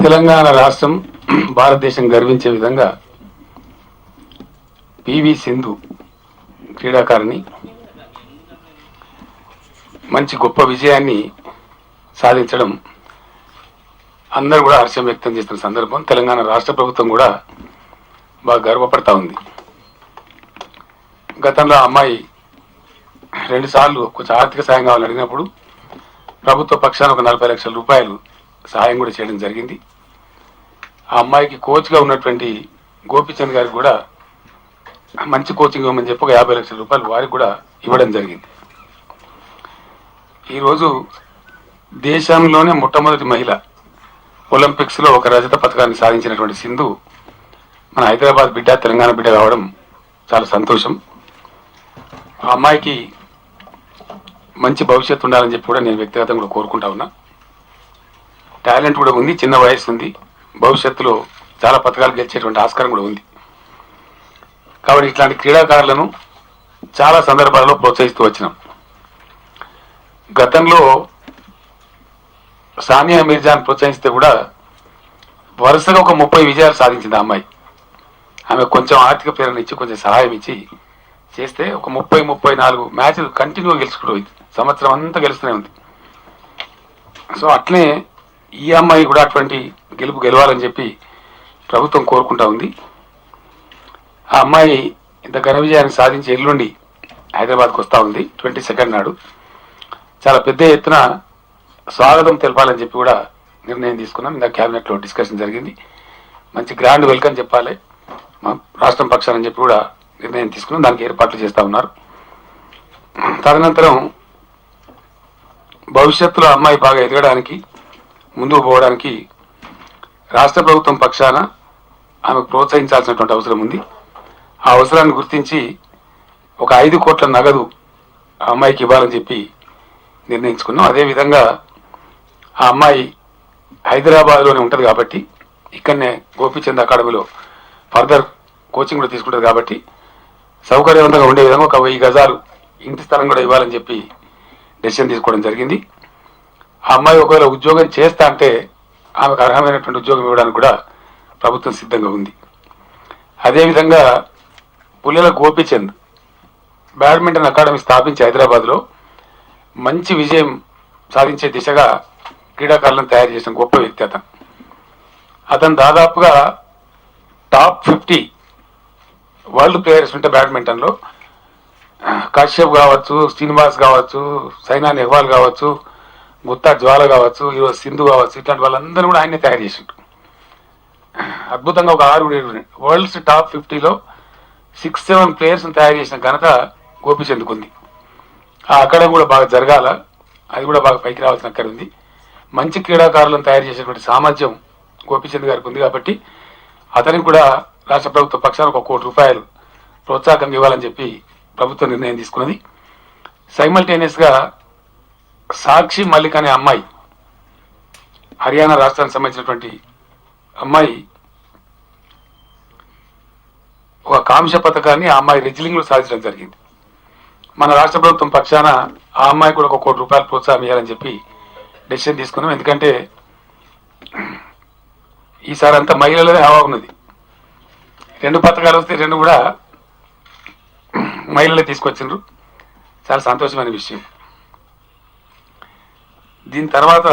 తెలంగాణ రాష్ట్రం భారతదేశం గర్వించే విధంగా పివి సింధు క్రీడాకారిణి మంచి గొప్ప విజయాన్ని సాధించడం అందరూ కూడా హర్షం వ్యక్తం చేస్తున్న సందర్భం. తెలంగాణ రాష్ట్ర ప్రభుత్వం కూడా బాగా గర్వపడతా ఉంది. గతంలో అమ్మాయి 2 సార్లు కొంచెం ఆర్థిక సాయం కావాలని అడిగినప్పుడు ప్రభుత్వ పక్షాన ఒక 40 లక్షల రూపాయలు సహాయం కూడా చేయడం జరిగింది. ఆ అమ్మాయికి కోచ్గా ఉన్నటువంటి గోపిచంద్ గారికి కూడా మంచి కోచింగ్ ఇవ్వమని చెప్పి ఒక 50 లక్షల రూపాయలు వారికి కూడా ఇవ్వడం జరిగింది. ఈరోజు దేశంలోనే మొట్టమొదటి మహిళ ఒలింపిక్స్లో ఒక రజత పథకాన్ని సాధించినటువంటి సింధు మన హైదరాబాద్ బిడ్డ, తెలంగాణ బిడ్డ కావడం చాలా సంతోషం. ఆ అమ్మాయికి మంచి భవిష్యత్తు ఉండాలని చెప్పి కూడా నేను వ్యక్తిగతంగా కూడా కోరుకుంటా ఉన్నా. టాలెంట్ కూడా ఉంది, చిన్న వయసు ఉంది, భవిష్యత్తులో చాలా పథకాలు గెలిచేటువంటి ఆస్కారం కూడా ఉంది. కాబట్టి ఇట్లాంటి క్రీడాకారులను చాలా సందర్భాల్లో ప్రోత్సహిస్తూ వచ్చినాం. గతంలో సానియా మీర్జాను ప్రోత్సహిస్తే కూడా వరుసగా ఒక 30 విజయాలు సాధించింది ఆ అమ్మాయి. ఆమె కొంచెం ఆర్థిక ప్రేరణ ఇచ్చి కొంచెం సహాయం ఇచ్చి చేస్తే ఒక 30-34 మ్యాచ్లు కంటిన్యూగా గెలుచుకుంటూ సంవత్సరం అంతా గెలుస్తూనే ఉంది. సో అట్లనే ఈ అమ్మాయి కూడా అటువంటి గెలవాలని చెప్పి ప్రభుత్వం కోరుకుంటా ఉంది. ఆ అమ్మాయి ఇంత ఘన విజయాన్ని సాధించి ఎల్లుండి హైదరాబాద్కు వస్తూ ఉంది. 22 నాడు చాలా పెద్ద ఎత్తున స్వాగతం తెలపాలని చెప్పి కూడా నిర్ణయం తీసుకున్నాం. ఇందా క్యాబినెట్లో డిస్కషన్ జరిగింది. మంచి గ్రాండ్ వెల్కమ్ చెప్పాలి మా రాష్ట్రం పక్షాలని చెప్పి కూడా నిర్ణయం తీసుకున్నాం. దానికి ఏర్పాట్లు చేస్తూ ఉన్నారు. తదనంతరం భవిష్యత్తులో అమ్మాయి బాగా ఎదగడానికి, ముందుకు పోవడానికి రాష్ట్ర ప్రభుత్వం పక్షాన ఆమెకు ప్రోత్సహించాల్సినటువంటి అవసరం ఉంది. ఆ అవసరాన్ని గుర్తించి ఒక 5 కోట్ల నగదు ఆ అమ్మాయికి ఇవ్వాలని చెప్పి నిర్ణయించుకున్నాం. అదేవిధంగా ఆ అమ్మాయి హైదరాబాద్లోనే ఉంటుంది కాబట్టి ఇక్కడనే గోపిచంద్ అకాడమీలో ఫర్దర్ కోచింగ్ కూడా తీసుకుంటుంది కాబట్టి సౌకర్యవంతంగా ఉండే విధంగా ఒక 1000 గజాలు ఇంటి స్థలం కూడా ఇవ్వాలని చెప్పి డెసిషన్ తీసుకోవడం జరిగింది. ఆ అమ్మాయి ఒకవేళ ఉద్యోగం చేస్తా అంటే ఆమెకు అర్హమైనటువంటి ఉద్యోగం ఇవ్వడానికి కూడా ప్రభుత్వం సిద్ధంగా ఉంది. అదేవిధంగా పుల్లెల గోపిచంద్ బ్యాడ్మింటన్ అకాడమీ స్థాపించి హైదరాబాద్లో మంచి విజయం సాధించే దిశగా క్రీడాకారులను తయారు చేసిన గొప్ప వ్యక్తి అతను దాదాపుగా టాప్ 50 వరల్డ్ ప్లేయర్స్ ఉంటే బ్యాడ్మింటన్లో కశ్యప్ కావచ్చు, శ్రీనివాస్ కావచ్చు, సైనా నెహ్వాల్ కావచ్చు, గుత్తా జ్వాల కావచ్చు, ఈరోజు సింధు కావచ్చు, ఇట్లాంటి వాళ్ళందరూ కూడా ఆయనే తయారు చేసిండు. అద్భుతంగా ఒక 6-7 వరల్డ్స్ టాప్ 50లో 6-7 ప్లేయర్స్ని తయారు చేసిన ఘనత గోపిచంద్కు ఉంది. ఆ అకాడమీ కూడా బాగా జరగాల, అది కూడా బాగా పైకి రావాల్సిన అక్కడ ఉంది. మంచి క్రీడాకారులను తయారు చేసేటువంటి సామర్థ్యం గోపిచంద్ గారికి ఉంది కాబట్టి అతనికి కూడా రాష్ట్ర ప్రభుత్వ పక్షాన ఒక 1 కోటి రూపాయలు ప్రోత్సాహం ఇవ్వాలని చెప్పి ప్రభుత్వం నిర్ణయం తీసుకున్నది. సైమల్టేనియస్గా సాక్షి మల్లిక్ అనే అమ్మాయి, హర్యానా రాష్ట్రానికి సంబంధించినటువంటి అమ్మాయి, ఒక కాంస్య పథకాన్ని ఆ అమ్మాయి రెజ్లింగ్లో సాధించడం జరిగింది. మన రాష్ట్ర ప్రభుత్వం పక్షాన ఆ అమ్మాయి కూడా ఒక 1 కోటి రూపాయలు ప్రోత్సాహం ఇవ్వాలని చెప్పి డెసిషన్ తీసుకున్నాం. ఎందుకంటే ఈసారి అంతా మహిళలదే హవా ఉన్నది. 2 పథకాలు వస్తే 2 కూడా మహిళలే తీసుకొచ్చిండ్రు. చాలా సంతోషమైన విషయం. దీని తర్వాత